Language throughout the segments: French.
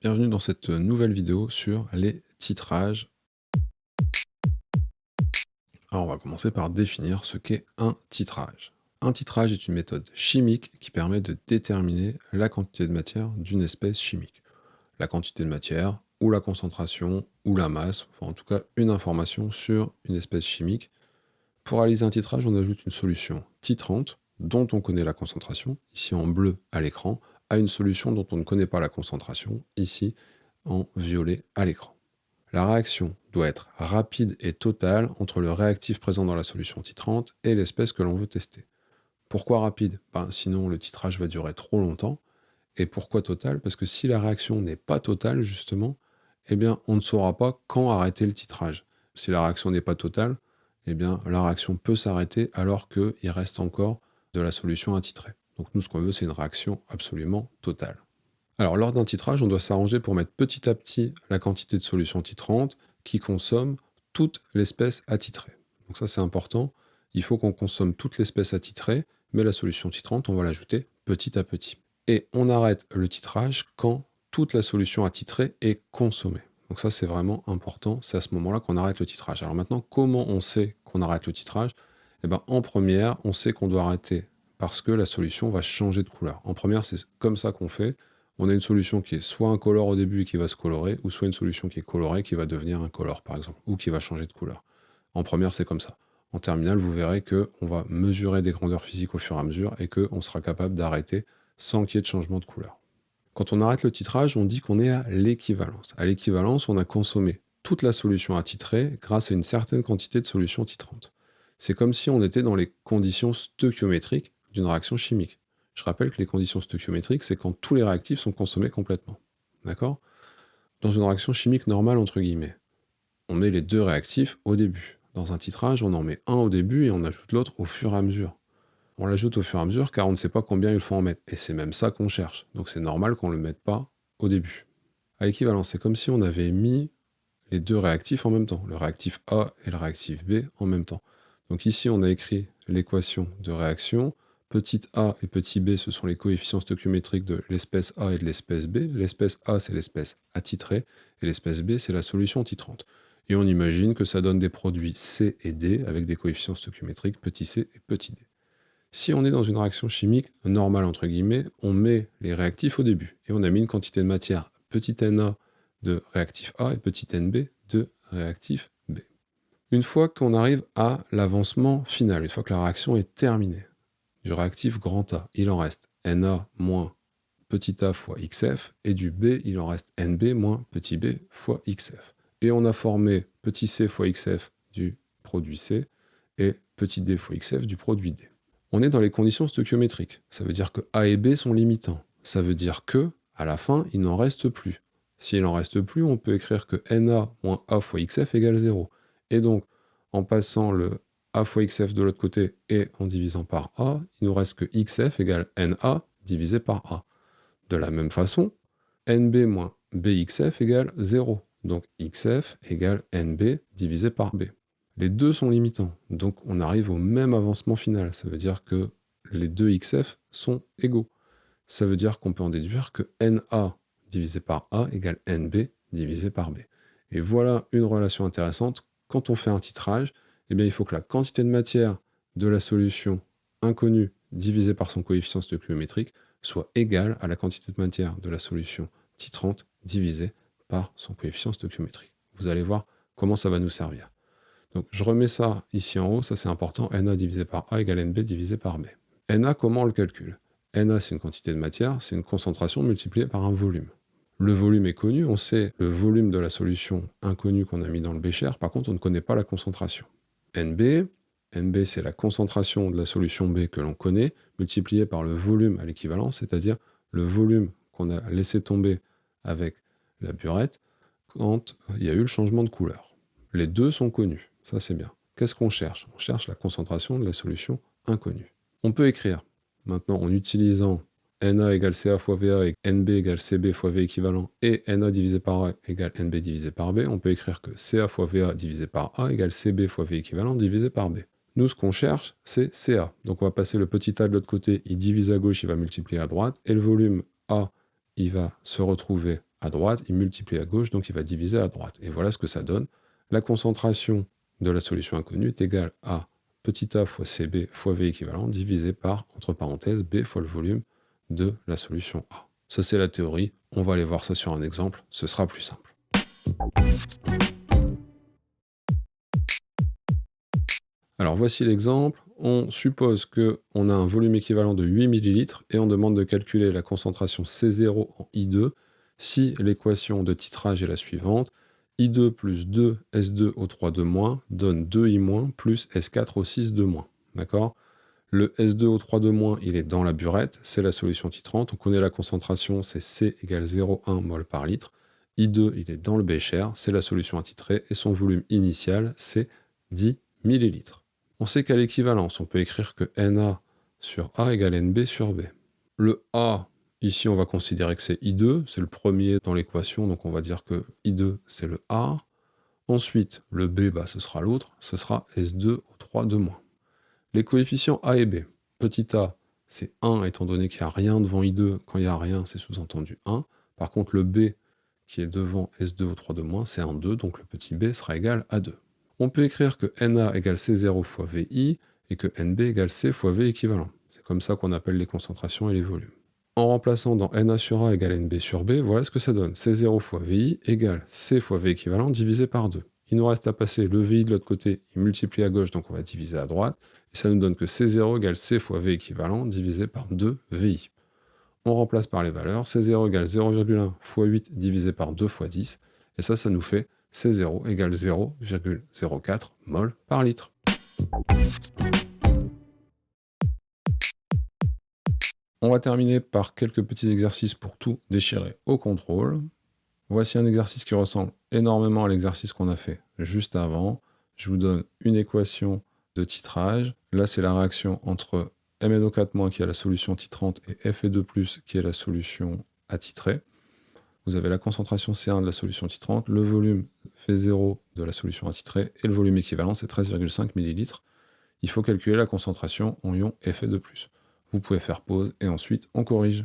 Bienvenue dans cette nouvelle vidéo sur les titrages. Alors on va commencer par définir ce qu'est un titrage. Un titrage est une méthode chimique qui permet de déterminer la quantité de matière d'une espèce chimique. La quantité de matière, ou la concentration, ou la masse, enfin en tout cas une information sur une espèce chimique. Pour réaliser un titrage, on ajoute une solution titrante, dont on connaît la concentration, ici en bleu à l'écran, à une solution dont on ne connaît pas la concentration, ici en violet à l'écran. La réaction doit être rapide et totale entre le réactif présent dans la solution titrante et l'espèce que l'on veut tester. Pourquoi rapide? Sinon le titrage va durer trop longtemps. Et pourquoi totale? Parce que si la réaction n'est pas totale, justement, eh bien, on ne saura pas quand arrêter le titrage. Si la réaction n'est pas totale, eh bien, la réaction peut s'arrêter alors qu'il reste encore de la solution à titrer. Donc nous, ce qu'on veut, c'est une réaction absolument totale. Alors, lors d'un titrage, on doit s'arranger pour mettre petit à petit la quantité de solution titrante qui consomme toute l'espèce à titrer. Donc ça, c'est important. Il faut qu'on consomme toute l'espèce à titrer, mais la solution titrante, on va l'ajouter petit à petit. Et on arrête le titrage quand toute la solution à titrer est consommée. Donc ça, c'est vraiment important. C'est à ce moment-là qu'on arrête le titrage. Alors maintenant, comment on sait qu'on arrête le titrage? En première, on sait qu'on doit arrêter parce que la solution va changer de couleur. En première, c'est comme ça qu'on fait. On a une solution qui est soit incolore au début et qui va se colorer, ou soit une solution qui est colorée qui va devenir incolore, par exemple, ou qui va changer de couleur. En première, c'est comme ça. En terminale, vous verrez qu'on va mesurer des grandeurs physiques au fur et à mesure et qu'on sera capable d'arrêter sans qu'il y ait de changement de couleur. Quand on arrête le titrage, on dit qu'on est à l'équivalence. À l'équivalence, on a consommé toute la solution à titrer grâce à une certaine quantité de solution titrante. C'est comme si on était dans les conditions stoichiométriques d'une réaction chimique. Je rappelle que les conditions stoichiométriques, c'est quand tous les réactifs sont consommés complètement. D'accord? Dans une réaction chimique normale, entre guillemets, on met les deux réactifs au début. Dans un titrage, on en met un au début et on ajoute l'autre au fur et à mesure. On l'ajoute au fur et à mesure car on ne sait pas combien il faut en mettre. Et c'est même ça qu'on cherche. Donc c'est normal qu'on ne le mette pas au début. À l'équivalence, c'est comme si on avait mis les deux réactifs en même temps, le réactif A et le réactif B en même temps. Donc ici, on a écrit l'équation de réaction. Petit a et petit b, ce sont les coefficients stoichiométriques de l'espèce A et de l'espèce B. L'espèce A, c'est l'espèce attitrée, et l'espèce B, c'est la solution titrante. Et on imagine que ça donne des produits C et D avec des coefficients stoichiométriques petit c et petit d. Si on est dans une réaction chimique normale, entre guillemets, on met les réactifs au début, et on a mis une quantité de matière petit na de réactif A et petit nb de réactif B. Une fois qu'on arrive à l'avancement final, une fois que la réaction est terminée, du réactif grand A, il en reste Na moins petit a fois xf, et du B, il en reste nb moins petit b fois xf. Et on a formé petit c fois xf du produit C et petit d fois xf du produit D. On est dans les conditions stoichiométriques. Ça veut dire que A et B sont limitants. Ça veut dire que, à la fin, il n'en reste plus. S'il n'en reste plus, on peut écrire que Na moins A fois xf égale 0. Et donc, en passant le A fois xf de l'autre côté et en divisant par A, il nous reste que xf égale Na divisé par A. De la même façon, nb moins bxf égale 0. Donc xf égale nb divisé par b. Les deux sont limitants, donc on arrive au même avancement final. Ça veut dire que les deux xf sont égaux. Ça veut dire qu'on peut en déduire que na divisé par a égale nb divisé par b. Et voilà une relation intéressante. Quand on fait un titrage, il faut que la quantité de matière de la solution inconnue divisée par son coefficient stoichiométrique soit égale à la quantité de matière de la solution titrante divisée par son coefficient stoichiométrique. Vous allez voir comment ça va nous servir. Donc je remets ça ici en haut, ça c'est important, Na divisé par A égale NB divisé par B. Na, comment on le calcule? Na, c'est une quantité de matière, c'est une concentration multipliée par un volume. Le volume est connu, on sait le volume de la solution inconnue qu'on a mis dans le bécher, par contre on ne connaît pas la concentration. NB c'est la concentration de la solution B que l'on connaît, multipliée par le volume à l'équivalence, c'est-à-dire le volume qu'on a laissé tomber avec la burette quand il y a eu le changement de couleur. Les deux sont connus, ça c'est bien. Qu'est-ce qu'on cherche? On cherche la concentration de la solution inconnue. On peut écrire, maintenant en utilisant Na égale Ca fois Va et Nb égale Cb fois V équivalent et Na divisé par A égale Nb divisé par B, on peut écrire que Ca fois Va divisé par A égale Cb fois V équivalent divisé par B. Nous, ce qu'on cherche, c'est Ca. Donc on va passer le petit a de l'autre côté, il divise à gauche, il va multiplier à droite, et le volume A, il va se retrouver à droite, il multiplie à gauche, donc il va diviser à droite. Et voilà ce que ça donne. La concentration de la solution inconnue est égale à petit a fois CB fois V équivalent divisé par, entre parenthèses, B fois le volume de la solution A. Ça, c'est la théorie. On va aller voir ça sur un exemple. Ce sera plus simple. Alors, voici l'exemple. On suppose qu'on a un volume équivalent de 8 ml et on demande de calculer la concentration C0 en I2 si l'équation de titrage est la suivante. I2 plus 2 S2 au 3 de moins donne 2I- plus S4 au 6 de moins. D'accord ? Le S2 au 3 de moins, il est dans la burette, c'est la solution titrante. On connaît la concentration, c'est C égale 0,1 mol par litre. I2, il est dans le bécher, c'est la solution attitrée, et son volume initial, c'est 10 millilitres. On sait qu'à l'équivalence, on peut écrire que Na sur A égale NB sur B. Le A, ici, on va considérer que c'est I2, c'est le premier dans l'équation, donc on va dire que I2, c'est le A. Ensuite, le B, ce sera l'autre, ce sera S2 au 3 de moins. Les coefficients A et B. Petit a, c'est 1, étant donné qu'il n'y a rien devant I2. Quand il n'y a rien, c'est sous-entendu 1. Par contre, le B, qui est devant S2 au 3 de moins, c'est un 2, donc le petit b sera égal à 2. On peut écrire que Na égale C0 fois VI et que NB égale C fois V équivalent. C'est comme ça qu'on appelle les concentrations et les volumes. En remplaçant dans Na sur A égale NB sur B, voilà ce que ça donne. C0 fois VI égale C fois V équivalent divisé par 2. Il nous reste à passer le VI de l'autre côté, il multiplie à gauche, donc on va diviser à droite. Et ça nous donne que C0 égale C fois V équivalent divisé par 2 VI. On remplace par les valeurs. C0 égale 0,1 fois 8 divisé par 2 fois 10. Et ça nous fait C0 égale 0,04 mol par litre. On va terminer par quelques petits exercices pour tout déchirer au contrôle. Voici un exercice qui ressemble énormément à l'exercice qu'on a fait juste avant. Je vous donne une équation de titrage. Là, c'est la réaction entre MnO4- qui est la solution titrante et Fe2+, qui est la solution attitrée. Vous avez la concentration C1 de la solution titrante, le volume V0 de la solution attitrée, et le volume équivalent, c'est 13,5 ml. Il faut calculer la concentration en ion Fe2+. Vous pouvez faire pause et ensuite on corrige.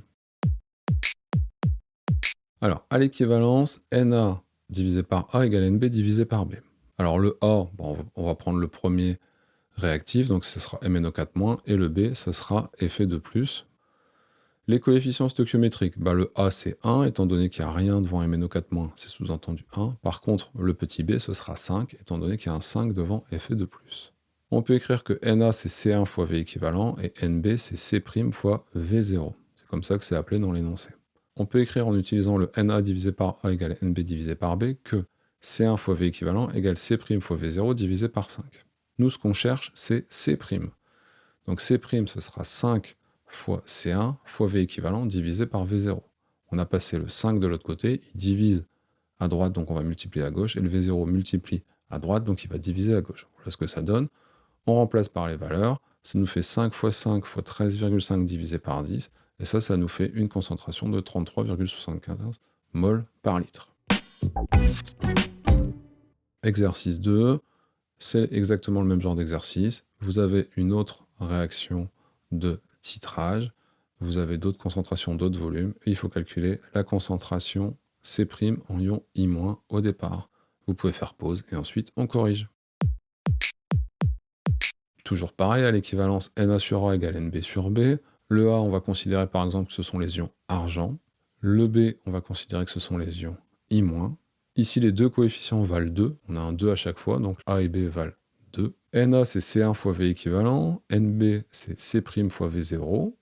Alors, à l'équivalence, Na divisé par A égale NB divisé par B. Alors le A, on va prendre le premier réactif, donc ce sera MnO4-, et le B, ce sera Fe2+. Les coefficients stoichiométriques, le A c'est 1, étant donné qu'il n'y a rien devant MnO4-, c'est sous-entendu 1. Par contre, le petit b, ce sera 5, étant donné qu'il y a un 5 devant Fe2+. On peut écrire que Na c'est C1 fois V équivalent, et NB c'est C' fois V0. C'est comme ça que c'est appelé dans l'énoncé. On peut écrire en utilisant le Na divisé par A égale NB divisé par B que C1 fois V équivalent égale C' fois V0 divisé par 5. Nous, ce qu'on cherche, c'est C'. Donc C', ce sera 5 fois C1 fois V équivalent divisé par V0. On a passé le 5 de l'autre côté, il divise à droite, donc on va multiplier à gauche, et le V0 multiplie à droite, donc il va diviser à gauche. Voilà ce que ça donne. On remplace par les valeurs, ça nous fait 5 fois 5 fois 13,5 divisé par 10, et ça nous fait une concentration de 33,75 mol par litre. Exercice 2, c'est exactement le même genre d'exercice. Vous avez une autre réaction de titrage, vous avez d'autres concentrations, d'autres volumes, et il faut calculer la concentration C' en ion I- au départ. Vous pouvez faire pause et ensuite on corrige. Toujours pareil, à l'équivalence Na sur A égale NB sur B. Le A, on va considérer par exemple que ce sont les ions argent. Le B, on va considérer que ce sont les ions I-. Ici, les deux coefficients valent 2. On a un 2 à chaque fois, donc A et B valent 2. Na, c'est C1 fois V équivalent. NB, c'est C' fois V0.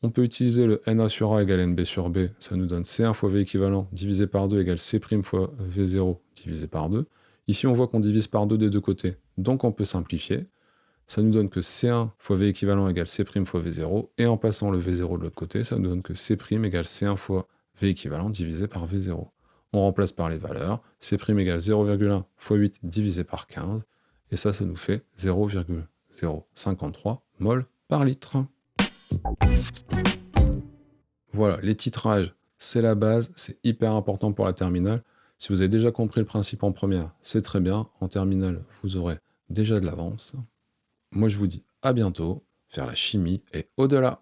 On peut utiliser le Na sur A égale NB sur B. Ça nous donne C1 fois V équivalent divisé par 2 égale C' fois V0 divisé par 2. Ici, on voit qu'on divise par 2 des deux côtés, donc on peut simplifier. Ça nous donne que C1 fois V équivalent égale C' fois V0, et en passant le V0 de l'autre côté, ça nous donne que C' égale C1 fois V équivalent divisé par V0. On remplace par les valeurs, C' égale 0,1 fois 8 divisé par 15, et ça nous fait 0,053 mol par litre. Voilà, les titrages, c'est la base, c'est hyper important pour la terminale. Si vous avez déjà compris le principe en première, c'est très bien. En terminale, vous aurez déjà de l'avance. Moi, je vous dis à bientôt, vers la chimie et au-delà.